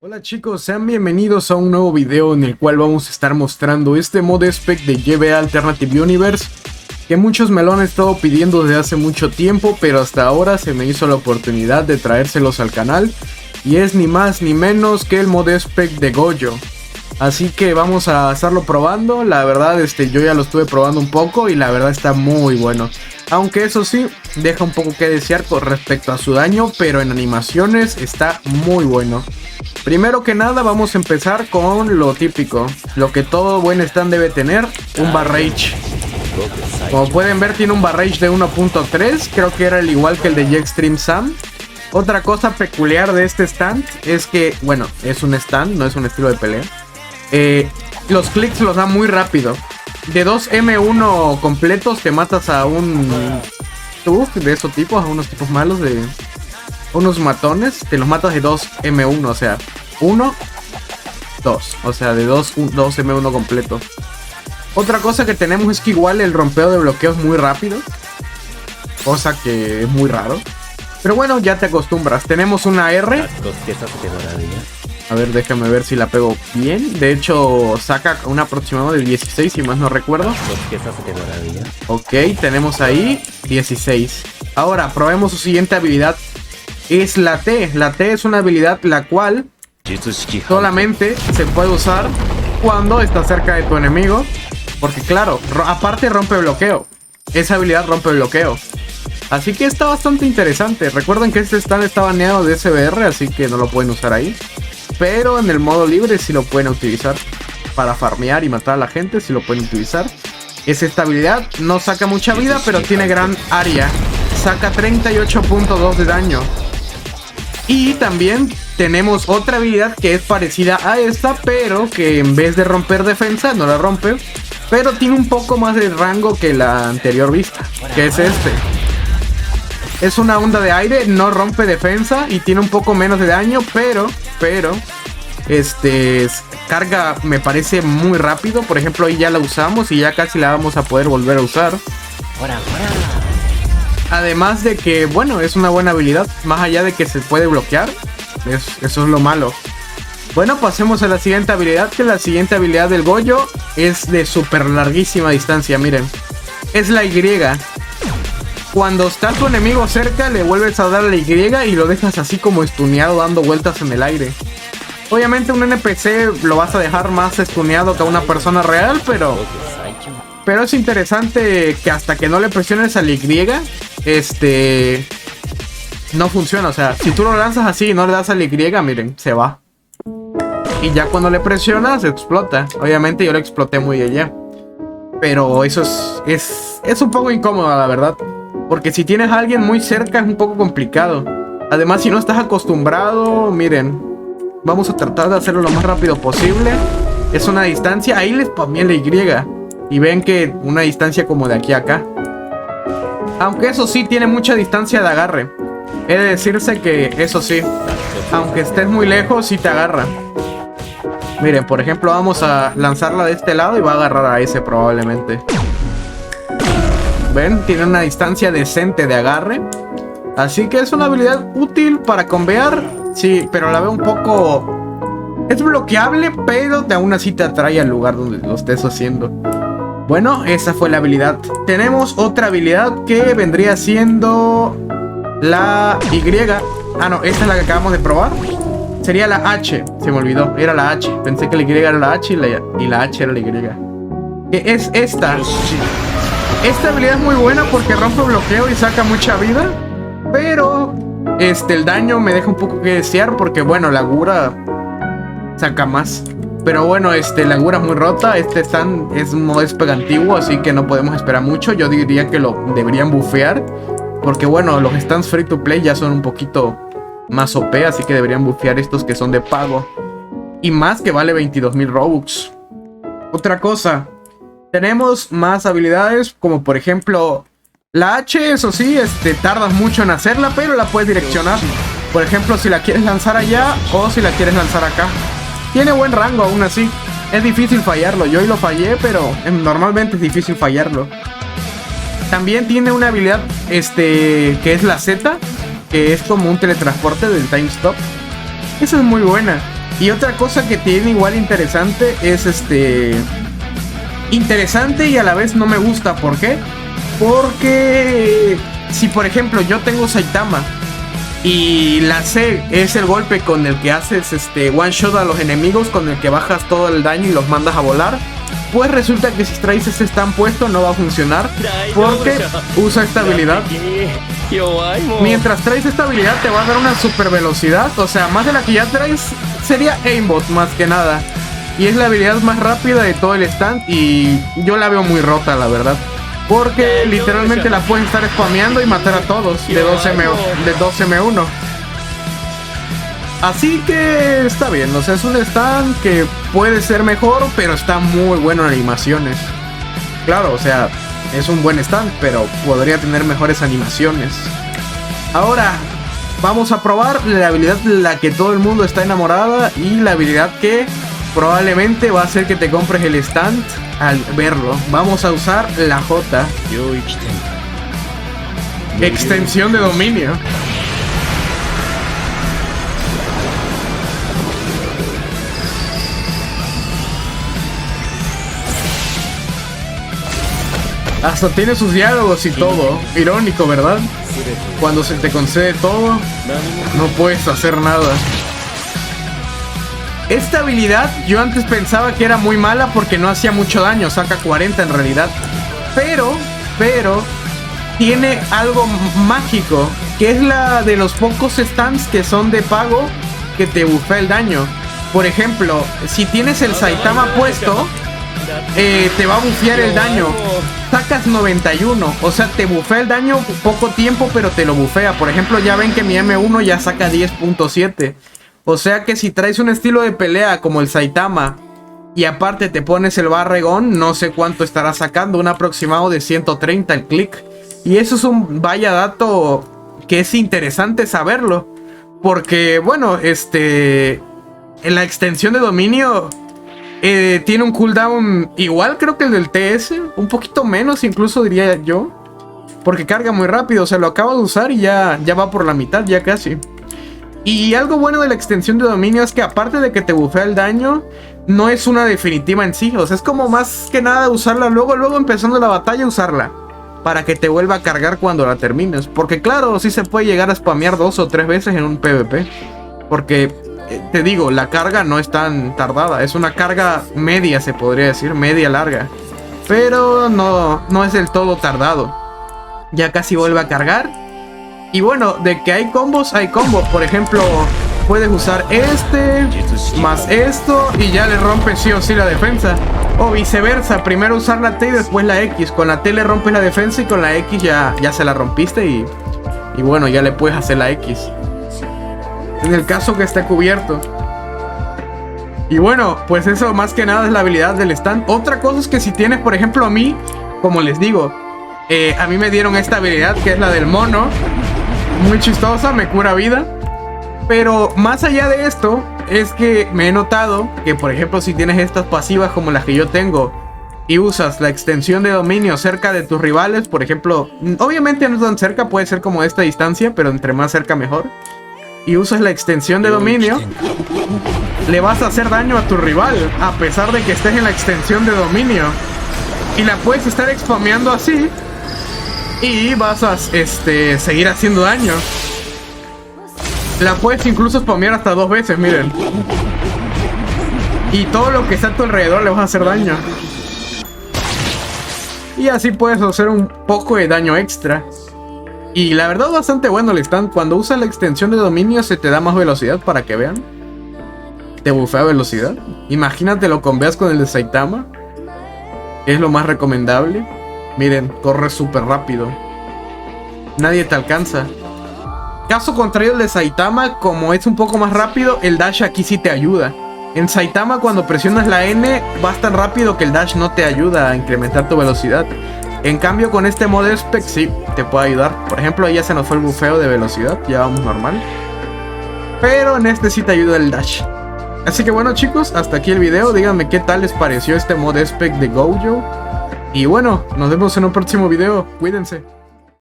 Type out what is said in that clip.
Hola chicos, sean bienvenidos a un nuevo video en el cual vamos a estar mostrando este mod spec de GBA Alternative Universe que muchos me lo han estado pidiendo desde hace mucho tiempo, pero hasta ahora se me hizo la oportunidad de traérselos al canal y es ni más ni menos que el mod spec de Gojo. Así que vamos a estarlo probando. La verdad yo ya lo estuve probando un poco y la verdad está muy bueno. Aunque eso sí, deja un poco que desear con respecto a su daño, pero en animaciones está muy bueno. Primero que nada vamos a empezar con lo típico, lo que todo buen stand debe tener, un barrage. Como pueden ver tiene un barrage de 1.3, creo que era el igual que el de Jetstream Sam. Otra cosa peculiar de este stand es que, bueno, es un stand, no es un estilo de pelea. Los clics los da muy rápido. De 2 M1 completos te matas a un Tug de esos tipos, a unos tipos malos, de unos matones. Te los matas de 2 M1, o sea, 1, 2. O sea, de 2 M1 completos. Otra cosa que tenemos es que igual el rompeo de bloqueo es muy rápido, cosa que es muy raro. Pero bueno, ya te acostumbras. Tenemos una R. A ver, déjame ver si la pego bien. De hecho, saca un aproximado del 16, si más no recuerdo. Ok, tenemos ahí 16. Ahora, probemos su siguiente habilidad. Es la T. La T es una habilidad la cual solamente se puede usar cuando está cerca de tu enemigo. Porque claro, aparte rompe bloqueo. Esa habilidad rompe bloqueo. Así que está bastante interesante. Recuerden que este stand está baneado de SBR, así que no lo pueden usar ahí. Pero en el modo libre sí lo pueden utilizar. Para farmear y matar a la gente sí lo pueden utilizar. Es esta habilidad, no saca mucha vida, pero tiene gran área. Saca 38.2 de daño. Y también tenemos otra habilidad que es parecida a esta, pero que en vez de romper defensa, no la rompe. Pero tiene un poco más de rango que la anterior vista, que es este. Es una onda de aire, no rompe defensa y tiene un poco menos de daño, pero carga me parece muy rápido. Por ejemplo, ahí ya la usamos y ya casi la vamos a poder volver a usar. Además de que, bueno, es una buena habilidad, más allá de que se puede bloquear. Eso es lo malo. Bueno, pasemos a la siguiente habilidad, que la siguiente habilidad del Gojo es de súper larguísima distancia, miren. Es la Y. Cuando está tu enemigo cerca, le vuelves a dar la Y y lo dejas así como estuneado dando vueltas en el aire. Obviamente un NPC lo vas a dejar más estuneado que a una persona real, pero es interesante que hasta que no le presiones a la Y, no funciona. O sea, si tú lo lanzas así y no le das a la Y, miren, se va. Y ya cuando le presionas, explota. Obviamente yo lo exploté muy allá. Pero eso es un poco incómodo, la verdad. Porque si tienes a alguien muy cerca es un poco complicado. Además, si no estás acostumbrado, miren, vamos a tratar de hacerlo lo más rápido posible. Es una distancia, ahí les spameé la Y. Y ven que una distancia como de aquí a acá. Aunque eso sí tiene mucha distancia de agarre. He de decirse que eso sí, aunque estés muy lejos, sí te agarra. Miren, por ejemplo, vamos a lanzarla de este lado y va a agarrar a ese probablemente. ¿Ven? Tiene una distancia decente de agarre. Así que es una habilidad útil para convear. Sí, pero la veo un poco... Es bloqueable, pero aún así te atrae al lugar donde lo estés haciendo. Bueno, esa fue la habilidad. Tenemos otra habilidad que vendría siendo la Y. Ah, no, esta es la que acabamos de probar. Sería la H, se me olvidó, era la H. Pensé que la Y era la H y la H era la Y. Que es esta. Esta habilidad es muy buena porque rompe bloqueo y saca mucha vida. Pero el daño me deja un poco que desear porque, bueno, la Gura saca más. Pero bueno, la Gura es muy rota. Este stand es un mod spec antiguo, así que no podemos esperar mucho. Yo diría que lo deberían bufear. Porque bueno, los stands free to play ya son un poquito más OP, así que deberían bufear estos que son de pago. Y más que vale 22.000 Robux. Otra cosa, tenemos más habilidades, como por ejemplo la H, eso sí, tardas mucho en hacerla, pero la puedes direccionar. Por ejemplo, si la quieres lanzar allá o si la quieres lanzar acá. Tiene buen rango aún así. Es difícil fallarlo, yo hoy lo fallé, pero normalmente es difícil fallarlo. También tiene una habilidad, que es la Z, que es como un teletransporte del time stop. Esa es muy buena. Y otra cosa que tiene igual interesante es interesante y a la vez no me gusta. ¿Por qué? Porque si por ejemplo yo tengo Saitama y la C es el golpe con el que haces one shot a los enemigos, con el que bajas todo el daño y los mandas a volar, pues resulta que si traes ese stand puesto no va a funcionar porque usa esta habilidad. Mientras traes esta habilidad te va a dar una super velocidad, o sea, más de la que ya traes. Sería aimbot más que nada, y es la habilidad más rápida de todo el stand y yo la veo muy rota, la verdad, porque literalmente la puedes estar spameando y matar a todos de 2M1. Así que está bien, o sea, es un stand que puede ser mejor, pero está muy bueno en animaciones. Claro, o sea, es un buen stand, pero podría tener mejores animaciones. Ahora vamos a probar la habilidad de la que todo el mundo está enamorada y la habilidad que probablemente va a hacer que te compres el stand al verlo. Vamos a usar la J. Extensión de dominio. Hasta tiene sus diálogos y todo. Irónico, ¿verdad? Cuando se te concede todo, no puedes hacer nada. Esta habilidad yo antes pensaba que era muy mala porque no hacía mucho daño, saca 40 en realidad. Pero tiene algo mágico, que es la de los pocos stands que son de pago que te bufea el daño. Por ejemplo, si tienes el Saitama puesto, te va a bufear el daño. Sacas 91, o sea, te bufea el daño poco tiempo, pero te lo bufea. Por ejemplo, ya ven que mi M1 ya saca 10.7. O sea que si traes un estilo de pelea como el Saitama y aparte te pones el Barregón, no sé cuánto estará sacando, un aproximado de 130 el click. Y eso es un vaya dato que es interesante saberlo, porque bueno, en la extensión de dominio tiene un cooldown igual, creo que el del TS, un poquito menos incluso diría yo, porque carga muy rápido. O sea, lo acabo de usar y ya va por la mitad, ya casi. Y algo bueno de la extensión de dominio es que aparte de que te bufea el daño, no es una definitiva en sí. O sea, es como más que nada usarla luego empezando la batalla, usarla para que te vuelva a cargar cuando la termines. Porque claro, sí se puede llegar a spamear 2 o 3 veces en un PvP, porque te digo, la carga no es tan tardada. Es una carga media, se podría decir, media larga, pero no es del todo tardado. Ya casi vuelve a cargar. Y bueno, de que hay combos, hay combos. Por ejemplo, puedes usar más esto y ya le rompes sí o sí la defensa. O viceversa, primero usar la T y después la X. Con la T le rompes la defensa y con la X ya se la rompiste y bueno, ya le puedes hacer la X en el caso que esté cubierto. Y bueno, pues eso más que nada es la habilidad del stand. Otra cosa es que si tienes, por ejemplo, a mí, como les digo, a mí me dieron esta habilidad que es la del mono. Muy chistosa, me cura vida. Pero más allá de esto, es que me he notado que, por ejemplo, si tienes estas pasivas como las que yo tengo y usas la extensión de dominio cerca de tus rivales, por ejemplo, obviamente no tan cerca, puede ser como esta distancia, pero entre más cerca mejor, y usas la extensión de dominio, le vas a hacer daño a tu rival, a pesar de que estés en la extensión de dominio. Y la puedes estar spameando así y vas a seguir haciendo daño. La puedes incluso spamear hasta 2 veces, miren. Y todo lo que está a tu alrededor le vas a hacer daño. Y así puedes hacer un poco de daño extra. Y la verdad bastante bueno el stand. Cuando usas la extensión de dominio se te da más velocidad, para que vean. Te bufea velocidad. Imagínate lo conveas con el de Saitama. Es lo más recomendable. Miren, corre súper rápido. Nadie te alcanza. Caso contrario el de Saitama, como es un poco más rápido, el dash aquí sí te ayuda. En Saitama cuando presionas la N vas tan rápido que el dash no te ayuda a incrementar tu velocidad. En cambio con este modo spec sí te puede ayudar. Por ejemplo ahí ya se nos fue el bufeo de velocidad, ya vamos normal. Pero en este sí te ayuda el dash. Así que bueno chicos, hasta aquí el video. Díganme qué tal les pareció este mod spec de Gojo. Y bueno, nos vemos en un próximo video. Cuídense.